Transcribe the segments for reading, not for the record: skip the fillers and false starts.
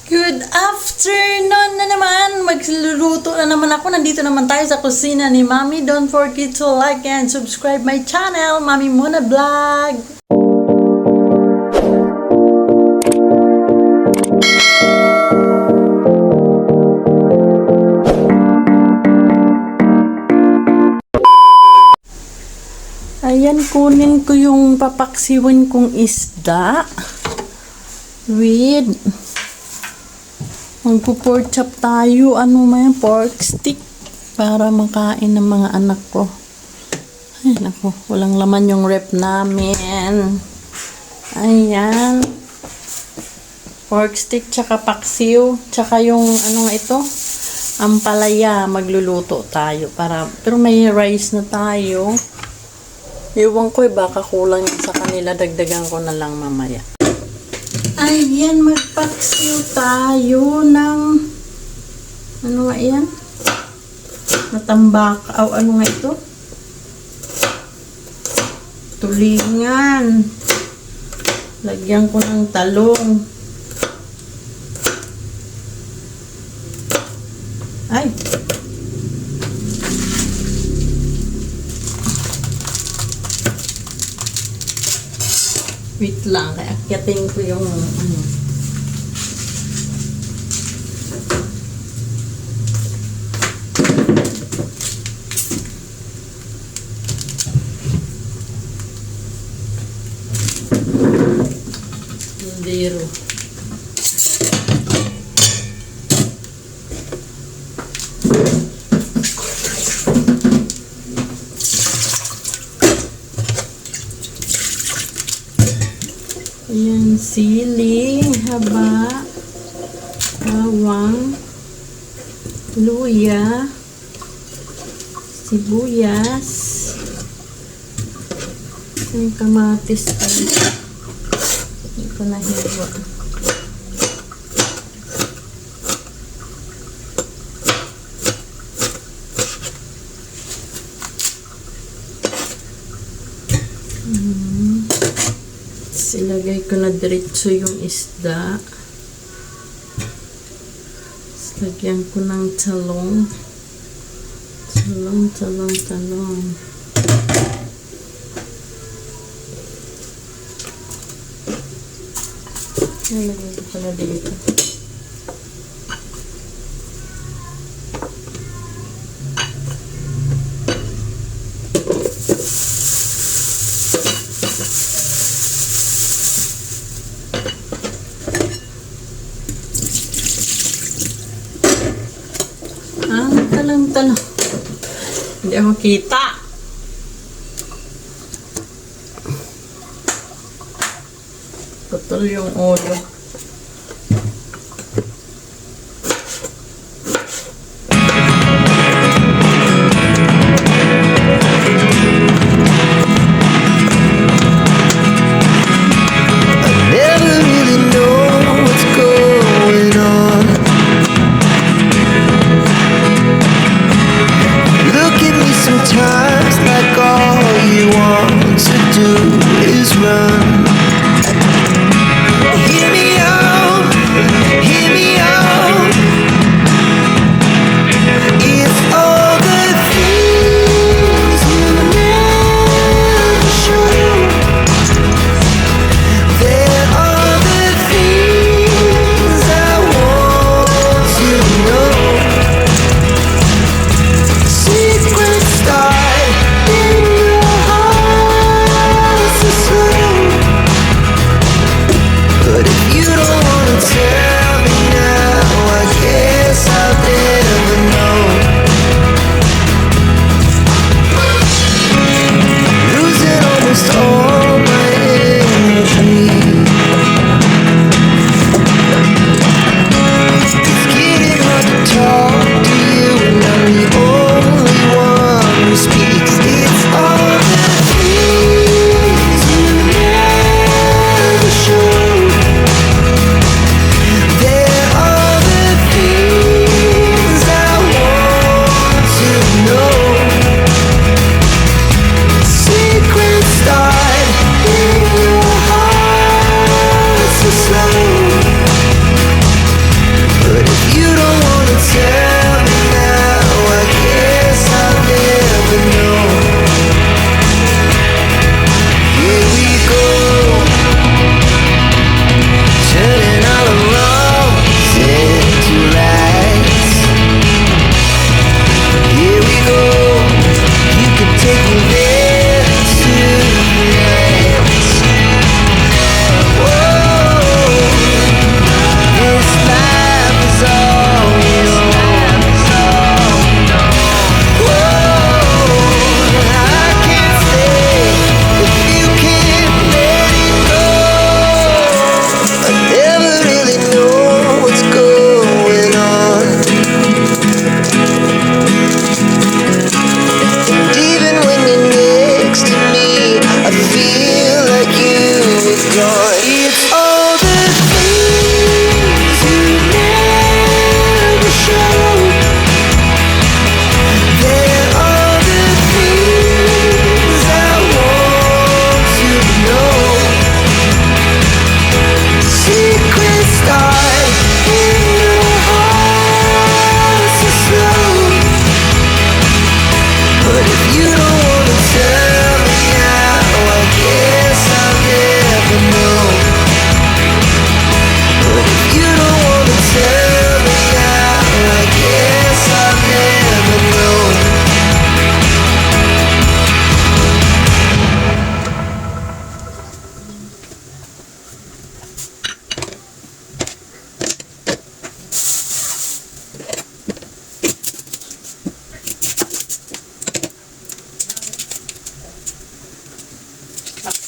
Good afternoon na naman! Magluluto na naman ako. Nandito naman tayo sa kusina ni Mami. Don't forget to like and subscribe my channel, Mami Mona Vlog. Ayan, kunin ko yung papaksiwin kong isda with magpo-pork chop tayo. Ano man, pork stick para makain ng mga anak ko. Ay, naku, walang laman yung rep namin. Ayan. Pork stick, tsaka paksiw, tsaka yung, ano nga ito? Ampalaya, magluluto tayo. Pero may rice na tayo. Iwan ko, baka kulang sa kanila. Dagdagan ko na lang mamaya. Ayan, magpaksiw tayo ng ano nga yan? Natambak. Ano nga ito? Tulingan. Lagyan ko ng talong. Ay! Wait lang, kaya akyatin ko yung ano. Dero. Ayan, sili, haba, bawang, luya, sibuyas, yung kamatis tayo. Hindi ko nahiwa. Ilagay ko na diretso yung isda. Lagyan ko ng talong. Talong. Ilagay ko pala dito. Talong. Hindi ako kita. Putol yung ulo. Sometimes like all you want to do is run. Hear me out, hear me out. It's all the things you never show. There are the things I want to know. Secrets start in your heart so slow. But if you don't wanna tell me now, I guess I'll never know. Losing almost all my energy. It's getting hard to talk to you, and I'm the only one who speaks. It's all the things you never show.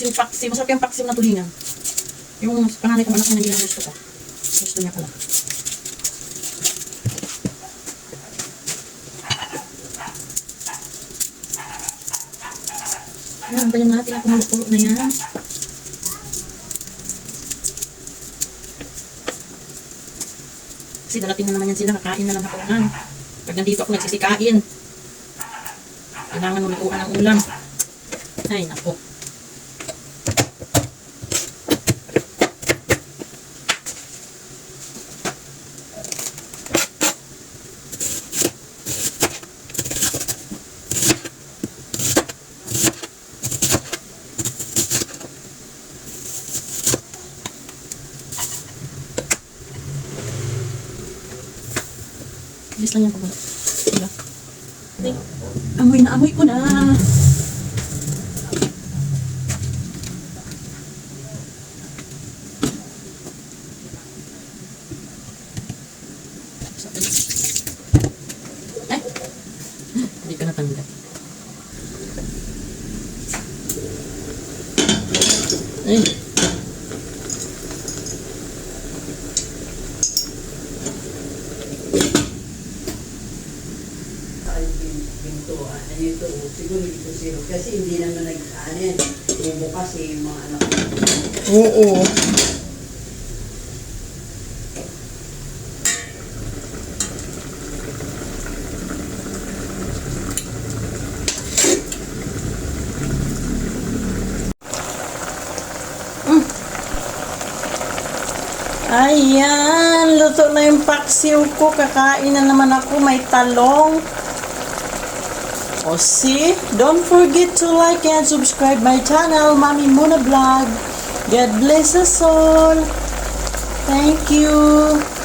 Yung paksiw, masarap yung paksiw na tulingan. Yung panganay kong anak niya, hindi na gusto ko. Gusto niya pala. Ayan, ganyan natin ang kumulo na yan. Kasi darating na naman yan sila, kakain na lang ako lang. Pag nandito ako nagsisikain, kailangan lumikuan ng ulam. Ay, naku. Bilis lang yan pag diba? Amoy ko na. Ay! Hindi ka natanggap. Ay! Pintuan na ito, siguro dito siro. Kasi hindi naman nag-anin. Bubukas yung mga anak ko. Oo. Ayan, luto na yung paksiw ko. Kakain na naman ako. May talong. O see, don't forget to like and subscribe my channel, Mami Muna Vlog. God bless us all. Thank you.